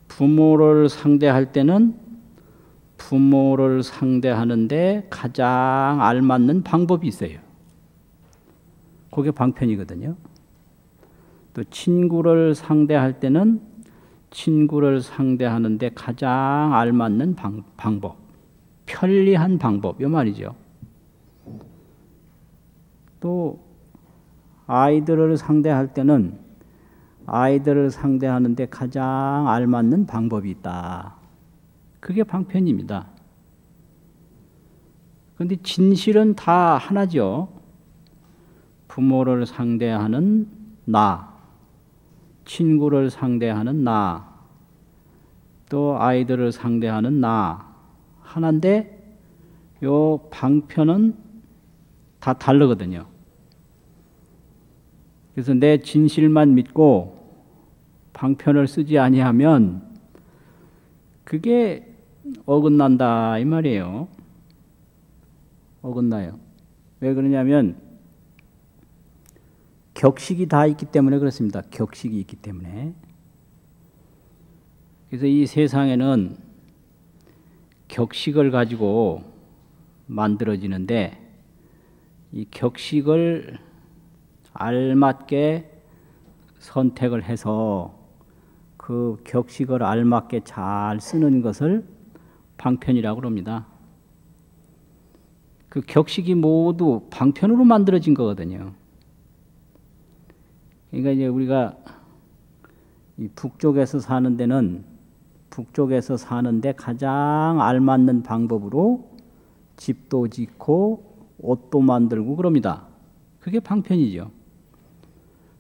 부모를 상대할 때는 부모를 상대하는데 가장 알맞는 방법이 있어요. 그게 방편이거든요. 또 친구를 상대할 때는 친구를 상대하는데 가장 알맞는 방법, 편리한 방법, 이 말이죠. 또 아이들을 상대할 때는 아이들을 상대하는데 가장 알맞는 방법이 있다. 그게 방편입니다. 그런데 진실은 다 하나죠. 부모를 상대하는 나, 친구를 상대하는 나, 또 아이들을 상대하는 나 하나인데 요 방편은 다 다르거든요. 그래서 내 진실만 믿고 방편을 쓰지 아니하면 그게 어긋난다 이 말이에요. 어긋나요. 왜 그러냐면 격식이 다 있기 때문에 그렇습니다. 격식이 있기 때문에. 그래서 이 세상에는 격식을 가지고 만들어지는데 이 격식을 알맞게 선택을 해서 그 격식을 알맞게 잘 쓰는 것을 방편이라고 합니다. 그 격식이 모두 방편으로 만들어진 거거든요. 그러니까 이제 우리가 이 북쪽에서 사는 데는 북쪽에서 사는데 가장 알맞는 방법으로 집도 짓고 옷도 만들고 그럽니다. 그게 방편이죠.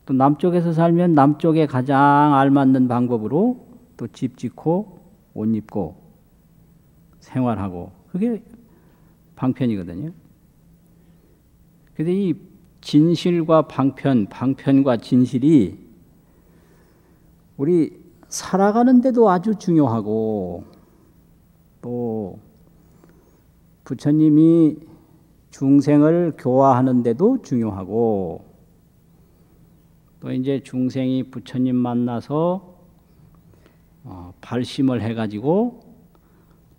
또 남쪽에서 살면 남쪽에 가장 알맞는 방법으로 또 집 짓고 옷 입고 생활하고 그게 방편이거든요. 그런데 이 진실과 방편, 방편과 진실이 우리 살아가는 데도 아주 중요하고 또 부처님이 중생을 교화하는 데도 중요하고 또 이제 중생이 부처님 만나서 발심을 해가지고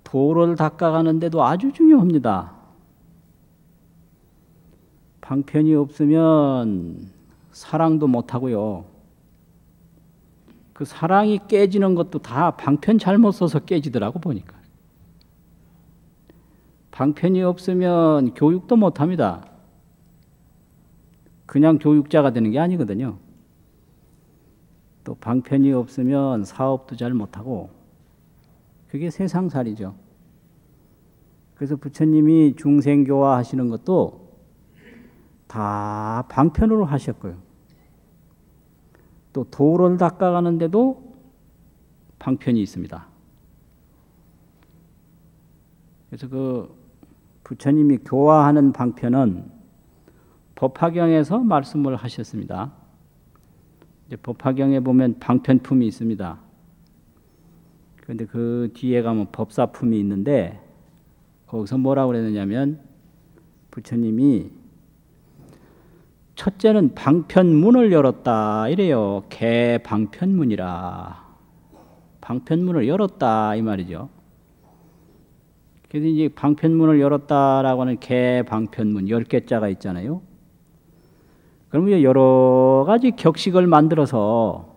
도를 닦아가는 데도 아주 중요합니다. 방편이 없으면 사랑도 못하고요. 그 사랑이 깨지는 것도 다 방편 잘못 써서 깨지더라고 보니까. 방편이 없으면 교육도 못합니다. 그냥 교육자가 되는 게 아니거든요. 또 방편이 없으면 사업도 잘 못하고 그게 세상살이죠. 그래서 부처님이 중생교화 하시는 것도 다 방편으로 하셨고요. 또 도를 닦아가는데도 방편이 있습니다. 그래서 그 부처님이 교화하는 방편은 법화경에서 말씀을 하셨습니다. 이제 법화경에 보면 방편품이 있습니다. 그런데 그 뒤에 가면 법사품이 있는데 거기서 뭐라고 그랬느냐면 부처님이 첫째는 방편문을 열었다 이래요. 개방편문이라. 방편문을 열었다 이 말이죠. 그래서 이제 방편문을 열었다라고 하는 개방편문 10개자가 있잖아요. 그러면 여러 가지 격식을 만들어서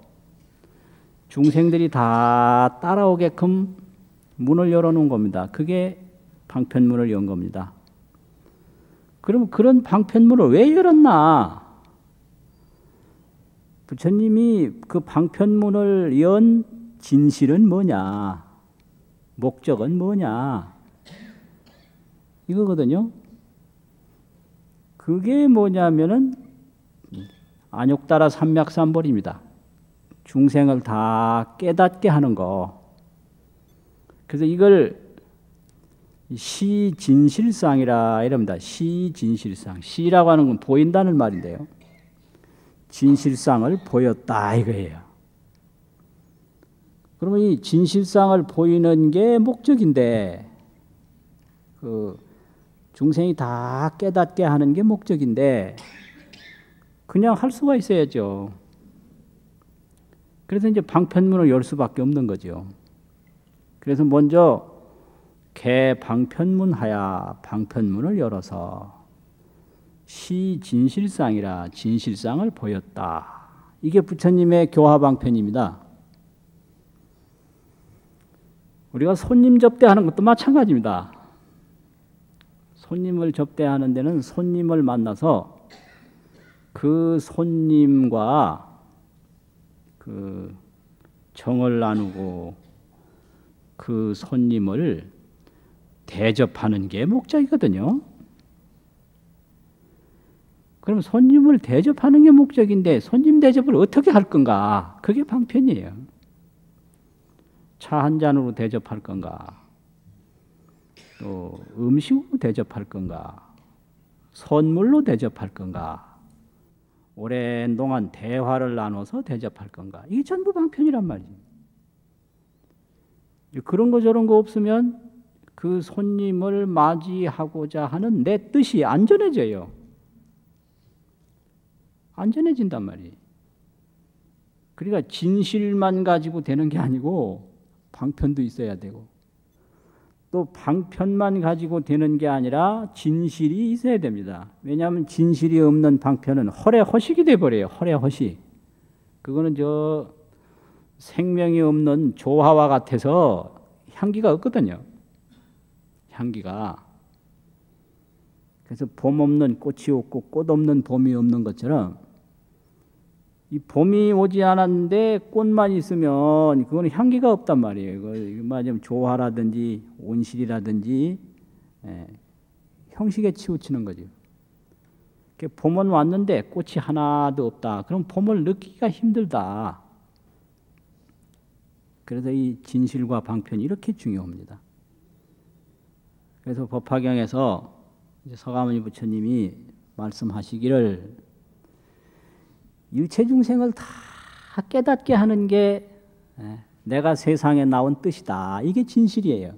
중생들이 다 따라오게끔 문을 열어놓은 겁니다. 그게 방편문을 연 겁니다. 그럼 그런 방편문을 왜 열었나? 부처님이 그 방편문을 연 진실은 뭐냐? 목적은 뭐냐? 이거거든요. 그게 뭐냐면은 안욕따라 삼맥삼벌입니다. 중생을 다 깨닫게 하는 거. 그래서 이걸 시진실상이라 이럽니다. 시진실상. 시라고 하는 건 보인다는 말인데요. 진실상을 보였다 이거예요. 그러면 이 진실상을 보이는 게 목적인데 그 중생이 다 깨닫게 하는 게 목적인데 그냥 할 수가 있어야죠. 그래서 이제 방편문을 열 수밖에 없는 거죠. 그래서 먼저 개방편문하야 방편문을 열어서 시진실상이라 진실상을 보였다. 이게 부처님의 교화방편입니다. 우리가 손님 접대하는 것도 마찬가지입니다. 손님을 접대하는 데는 손님을 만나서 그 손님과 그 정을 나누고 그 손님을 대접하는 게 목적이거든요. 그럼 손님을 대접하는 게 목적인데 손님 대접을 어떻게 할 건가? 그게 방편이에요. 차 한 잔으로 대접할 건가? 또 음식으로 대접할 건가? 선물로 대접할 건가? 오랜 동안 대화를 나눠서 대접할 건가? 이게 전부 방편이란 말이에요. 그런 거 저런 거 없으면 그 손님을 맞이하고자 하는 내 뜻이 안전해져요. 안전해진단 말이에요. 그러니까 진실만 가지고 되는 게 아니고 방편도 있어야 되고 또 방편만 가지고 되는 게 아니라 진실이 있어야 됩니다. 왜냐하면 진실이 없는 방편은 허례허식이 돼버려요. 허례허식. 그거는 저 생명이 없는 조화와 같아서 향기가 없거든요. 향기가. 그래서 봄 없는 꽃이 없고 꽃 없는 봄이 없는 것처럼 이 봄이 오지 않았는데 꽃만 있으면 그거는 향기가 없단 말이에요. 이거 말하자면 조화라든지 온실이라든지 형식에 치우치는 거죠. 봄은 왔는데 꽃이 하나도 없다. 그럼 봄을 느끼기가 힘들다. 그래서 이 진실과 방편이 이렇게 중요합니다. 그래서 법화경에서 서가모니 부처님이 말씀하시기를 일체 중생을 다 깨닫게 하는 게 내가 세상에 나온 뜻이다. 이게 진실이에요.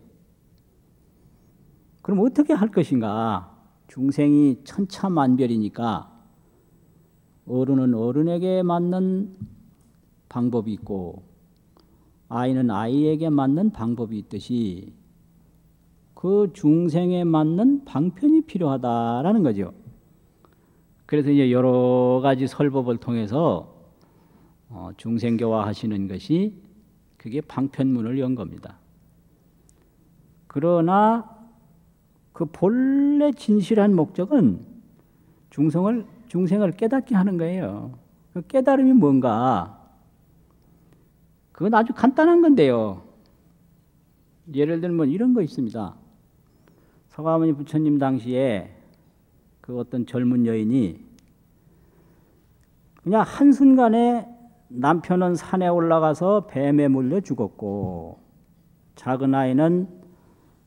그럼 어떻게 할 것인가? 중생이 천차만별이니까 어른은 어른에게 맞는 방법이 있고 아이는 아이에게 맞는 방법이 있듯이 그 중생에 맞는 방편이 필요하다라는 거죠. 그래서 이제 여러 가지 설법을 통해서 중생교화 하시는 것이 그게 방편문을 연 겁니다. 그러나 그 본래 진실한 목적은 중생을 깨닫게 하는 거예요. 그 깨달음이 뭔가? 그건 아주 간단한 건데요. 예를 들면 이런 거 있습니다. 서가모니 부처님 당시에 그 어떤 젊은 여인이 그냥 한순간에 남편은 산에 올라가서 뱀에 물려 죽었고 작은 아이는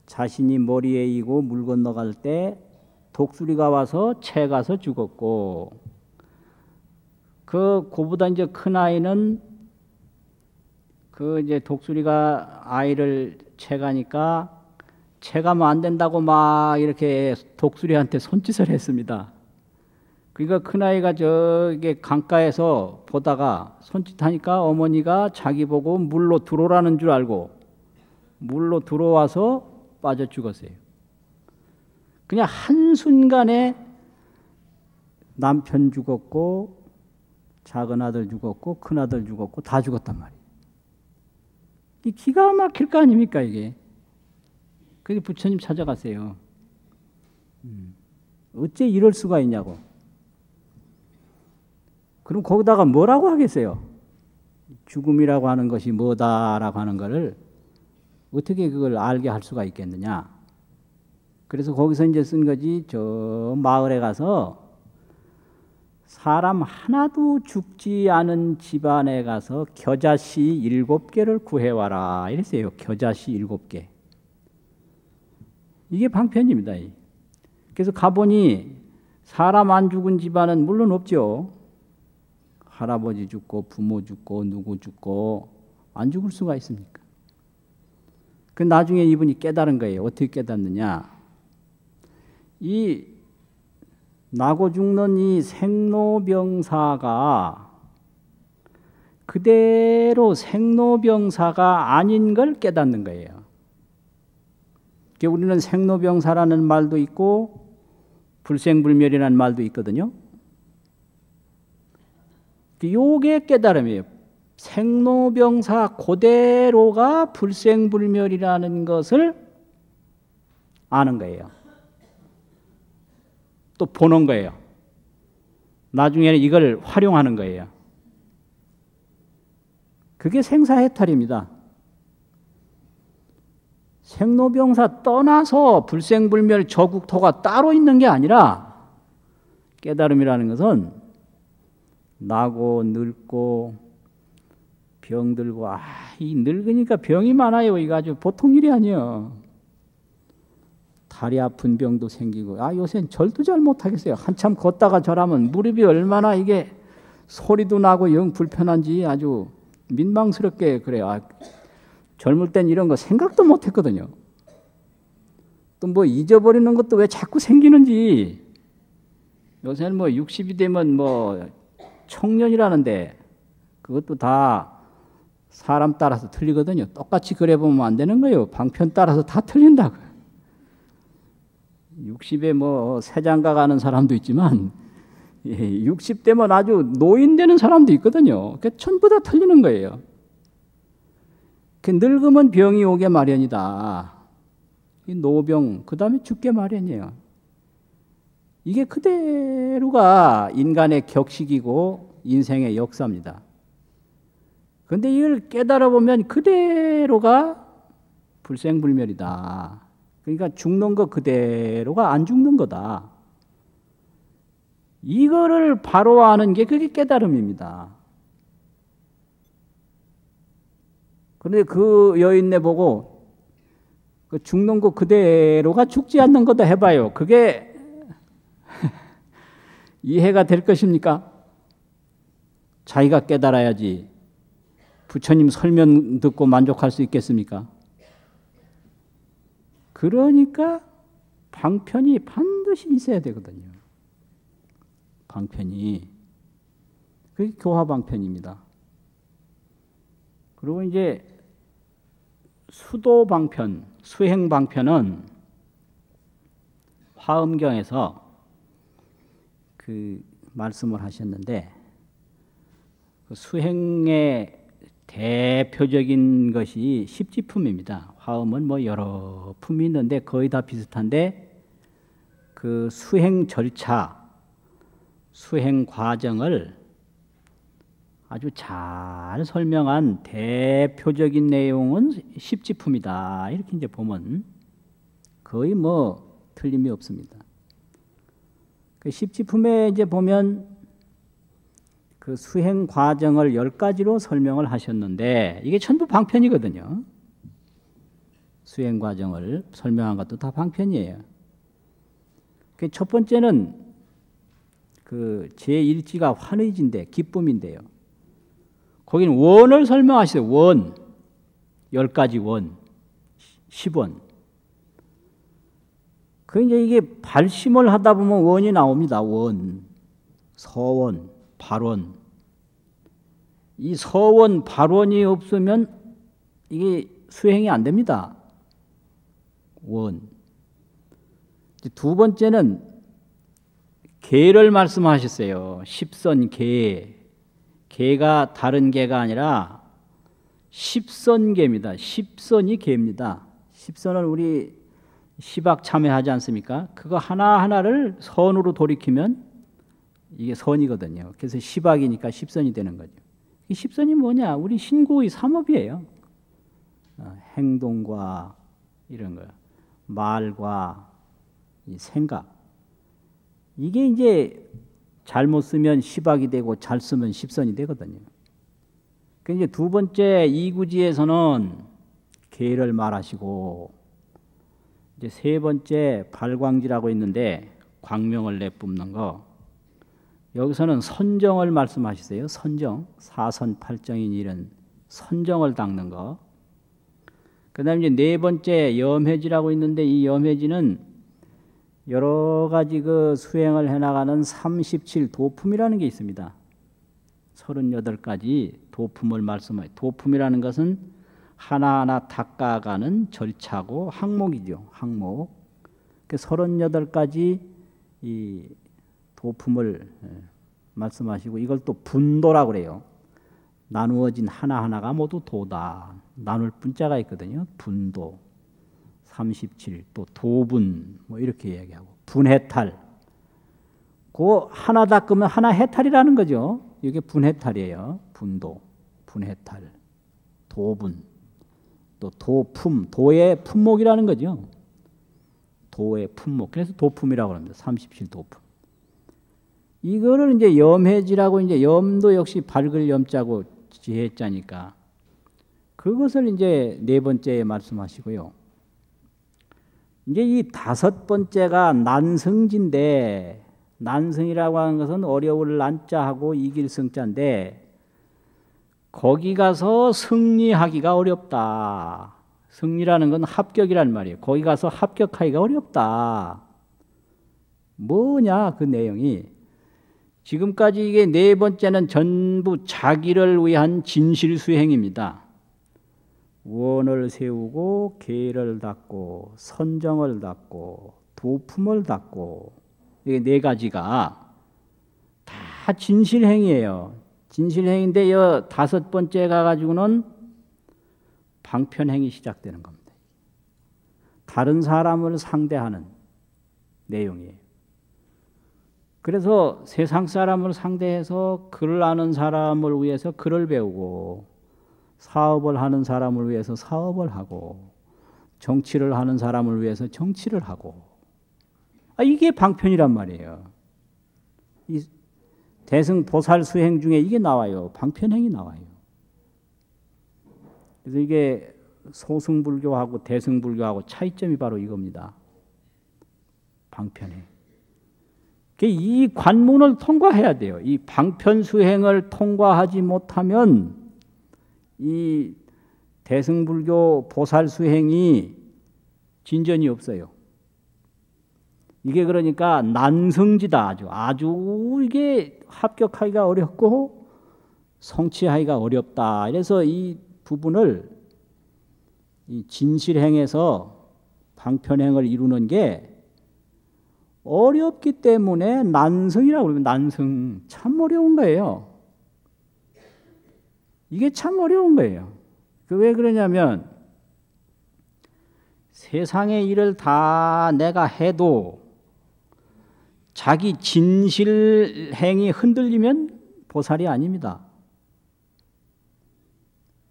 자신이 머리에 이고 물 건너갈 때 독수리가 와서 채 가서 죽었고 그보다 이제 큰 아이는 그 이제 독수리가 아이를 채가니까 채가면 안 된다고 막 이렇게 독수리한테 손짓을 했습니다. 그러니까 큰아이가 저기 강가에서 보다가 손짓하니까 어머니가 자기 보고 물로 들어오라는 줄 알고 물로 들어와서 빠져 죽었어요. 그냥 한순간에 남편 죽었고 작은 아들 죽었고 큰 아들 죽었고 다 죽었단 말이에요. 이 기가 막힐 거 아닙니까 이게. 그래서 부처님 찾아가세요. 어째 이럴 수가 있냐고. 그럼 거기다가 뭐라고 하겠어요? 죽음이라고 하는 것이 뭐다라고 하는 것을 어떻게 그걸 알게 할 수가 있겠느냐. 그래서 거기서 이제 쓴 거지. 저 마을에 가서 사람 하나도 죽지 않은 집안에 가서 겨자씨 7개를 구해와라 이랬어요. 겨자씨 7개. 이게 방편입니다. 그래서 가보니 사람 안 죽은 집안은 물론 없죠. 할아버지 죽고 부모 죽고 누구 죽고 안 죽을 수가 있습니까? 그 나중에 이분이 깨달은 거예요. 어떻게 깨닫느냐? 이 나고 죽는 이 생로병사가 그대로 생로병사가 아닌 걸 깨닫는 거예요. 우리는 생로병사라는 말도 있고 불생불멸이라는 말도 있거든요. 요게 깨달음이에요. 생로병사 그대로가 불생불멸이라는 것을 아는 거예요. 또 보는 거예요. 나중에는 이걸 활용하는 거예요. 그게 생사해탈입니다. 생로병사 떠나서 불생불멸 저국토가 따로 있는 게 아니라 깨달음이라는 것은 나고 늙고 병들고 이 늙으니까 병이 많아요. 이거 아주 보통 일이 아니에요. 다리 아픈 병도 생기고 요새는 절도 잘 못하겠어요. 한참 걷다가 절하면 무릎이 얼마나 이게 소리도 나고 영 불편한지 아주 민망스럽게 그래요. 젊을 땐 이런 거 생각도 못했거든요. 또 뭐 잊어버리는 것도 왜 자꾸 생기는지. 요새는 뭐 60이 되면 뭐 청년이라는데 그것도 다 사람 따라서 틀리거든요. 똑같이 그래 보면 안 되는 거예요. 방편 따라서 다 틀린다고요. 60에 뭐 새장가 가는 사람도 있지만 60대면 아주 노인 되는 사람도 있거든요. 그러니까 전부 다 틀리는 거예요. 늙으면 병이 오게 마련이다. 이 노병, 그 다음에 죽게 마련이에요. 이게 그대로가 인간의 격식이고 인생의 역사입니다. 그런데 이걸 깨달아 보면 그대로가 불생불멸이다. 그러니까 죽는 거 그대로가 안 죽는 거다. 이거를 바로 아는 게 그게 깨달음입니다. 그런데 그 여인네 보고 그 죽는 거 그대로가 죽지 않는 거다 해봐요. 그게 이해가 될 것입니까? 자기가 깨달아야지 부처님 설명 듣고 만족할 수 있겠습니까? 그러니까 방편이 반드시 있어야 되거든요. 방편이. 그게 교화방편입니다. 그리고 이제 수도방편, 수행방편은 화엄경에서 그 말씀을 하셨는데 그 수행의 대표적인 것이 십지품입니다. 화엄은 뭐 여러 품이 있는데 거의 다 비슷한데 그 수행 절차, 수행 과정을 아주 잘 설명한 대표적인 내용은 십지품이다. 이렇게 이제 보면 거의 뭐 틀림이 없습니다. 그 십지품에 이제 보면 그 수행 과정을 10가지로 설명을 하셨는데 이게 전부 방편이거든요. 수행 과정을 설명한 것도 다 방편이에요. 그 첫 번째는 그 제1지가 환의지인데 기쁨인데요. 거기는 원을 설명하시죠. 원. 10가지 원. 10원. 그 이제 이게 발심을 하다 보면 원이 나옵니다. 원. 서원, 발원. 이 서원, 발원이 없으면 이게 수행이 안 됩니다. 원. 두 번째는 계를 말씀하셨어요. 십선계. 계가 다른 계가 아니라 십선계입니다. 십선이 계입니다. 십선은 우리 시박 참여하지 않습니까? 그거 하나하나를 선으로 돌이키면 이게 선이거든요. 그래서 시박이니까 십선이 되는 거죠. 이 십선이 뭐냐? 우리 신구의 삼업이에요. 행동과 이런 거, 말과 이 생각. 이게 이제 잘못 쓰면 시박이 되고 잘 쓰면 십선이 되거든요. 그 이제 두 번째 이구지에서는 계를 말하시고 이제 세 번째 발광지라고 있는데 광명을 내뿜는 거. 여기서는 선정을 말씀하시세요. 선정, 사선팔정인 이런 선정을 닦는 거. 그다음에 이제 네 번째 염해지라고 있는데 이 염해지는 여러 가지 그 수행을 해나가는 37도품이라는 게 있습니다. 38가지 도품을 말씀해요. 도품이라는 것은 하나하나 닦아가는 절차고 항목이죠. 항목. 38가지 이 도품을 말씀하시고 이걸 또 분도라고 그래요. 나누어진 하나하나가 모두 도다. 나눌 분자가 있거든요. 분도. 37, 또 도분 뭐 이렇게 이야기하고 분해탈. 그 하나 닦으면 하나 해탈이라는 거죠. 이게 분해탈이에요. 분도, 분해탈, 도분, 또 도품, 도의 품목이라는 거죠. 도의 품목. 그래서 도품이라고 합니다. 37도품. 이거를 이제 염해지라고 이제 염도 역시 밝을 염자고 지혜자니까 그것을 이제 네 번째에 말씀하시고요. 이제 이 5번째가 난성지인데 난성이라고 하는 것은 어려울 난자하고 이길 성자인데 거기 가서 승리하기가 어렵다. 승리라는 건 합격이란 말이에요. 거기 가서 합격하기가 어렵다. 뭐냐 그 내용이 지금까지 이게 네 번째는 전부 자기를 위한 진실수행입니다. 원을 세우고 계를 닦고 선정을 닦고 도품을 닦고 이게 네 가지가 다 진실행위예요. 진실행위인데 이 5번째 가가지고는 방편행위 시작되는 겁니다. 다른 사람을 상대하는 내용이에요. 그래서 세상 사람을 상대해서 글을 아는 사람을 위해서 글을 배우고 사업을 하는 사람을 위해서 사업을 하고 정치를 하는 사람을 위해서 정치를 하고 이게 방편이란 말이에요. 이 대승보살 수행 중에 이게 나와요. 방편행이 나와요. 그래서 이게 소승불교하고 대승불교하고 차이점이 바로 이겁니다. 방편행. 이 관문을 통과해야 돼요. 이 방편수행을 통과하지 못하면 이 대승불교 보살수행이 진전이 없어요. 이게 그러니까 난성지다. 아주 이게 합격하기가 어렵고 성취하기가 어렵다. 그래서 이 부분을 이 진실행에서 방편행을 이루는 게 어렵기 때문에 난성이라고 그러면 난성 참 어려운 거예요. 이게 참 어려운 거예요. 왜 그러냐면 세상의 일을 다 내가 해도 자기 진실행이 흔들리면 보살이 아닙니다.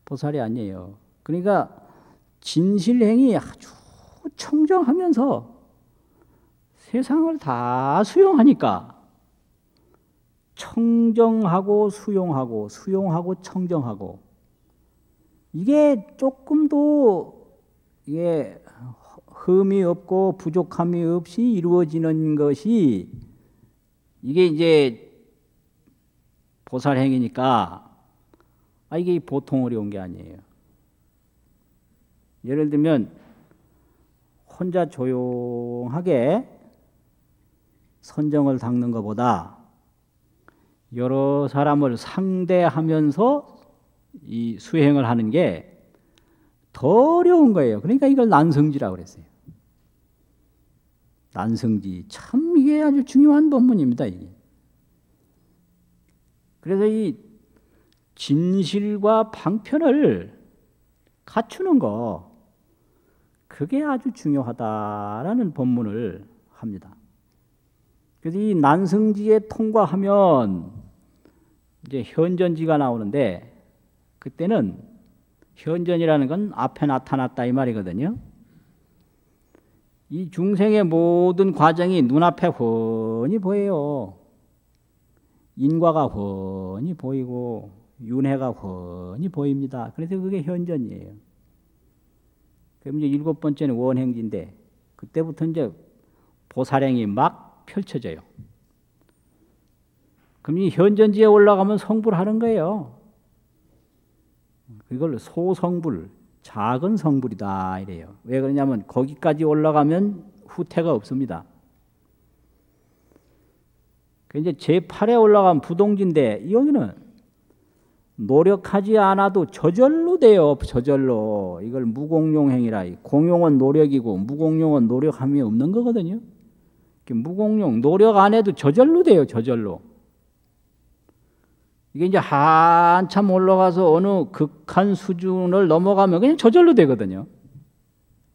보살이 아니에요. 그러니까 진실행이 아주 청정하면서 세상을 다 수용하니까 청정하고 수용하고 수용하고 청정하고 이게 조금도 이게 흠이 없고 부족함이 없이 이루어지는 것이 이게 이제 보살행위니까 이게 보통 어려운 게 아니에요. 예를 들면 혼자 조용하게 선정을 닦는 것보다 여러 사람을 상대하면서 이 수행을 하는 게 더 어려운 거예요. 그러니까 이걸 난성지라고 그랬어요. 난성지. 참 이게 아주 중요한 법문입니다. 이게. 그래서 이 진실과 방편을 갖추는 거 그게 아주 중요하다라는 법문을 합니다. 그래서 이 난성지에 통과하면 이제 현전지가 나오는데 그때는 현전이라는 건 앞에 나타났다 이 말이거든요. 이 중생의 모든 과정이 눈앞에 훤히 보여요. 인과가 훤히 보이고 윤회가 훤히 보입니다. 그래서 그게 현전이에요. 그럼 이제 7번째는 원행지인데 그때부터 이제 보살행이 막 펼쳐져요. 그럼 이 현전지에 올라가면 성불 하는 거예요. 이걸 소성불, 작은 성불이다 이래요. 왜 그러냐면 거기까지 올라가면 후퇴가 없습니다. 이제 제8에 올라가면 부동지인데 여기는 노력하지 않아도 저절로 돼요. 저절로. 이걸 무공용행위라. 공용은 노력이고 무공용은 노력함이 없는 거거든요. 무공용, 노력 안 해도 저절로 돼요. 저절로. 이게 이제 한참 올라가서 어느 극한 수준을 넘어가면 그냥 저절로 되거든요.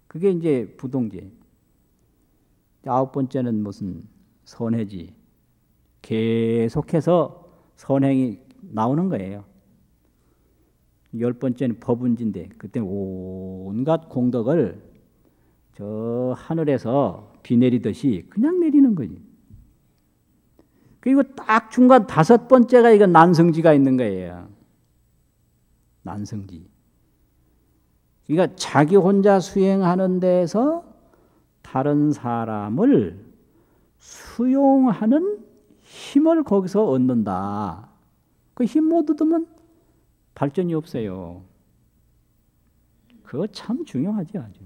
그게 이제 부동지. 9번째는 무슨 선해지. 계속해서 선행이 나오는 거예요. 10번째는 법운지인데 그때 온갖 공덕을 저 하늘에서 비 내리듯이 그냥 내리는 거지. 그리고 딱 중간 5번째가 이거 난성지가 있는 거예요. 난성지. 그러니까 자기 혼자 수행하는 데서 다른 사람을 수용하는 힘을 거기서 얻는다. 그 힘 못 얻으면 발전이 없어요. 그거 참 중요하지 아주.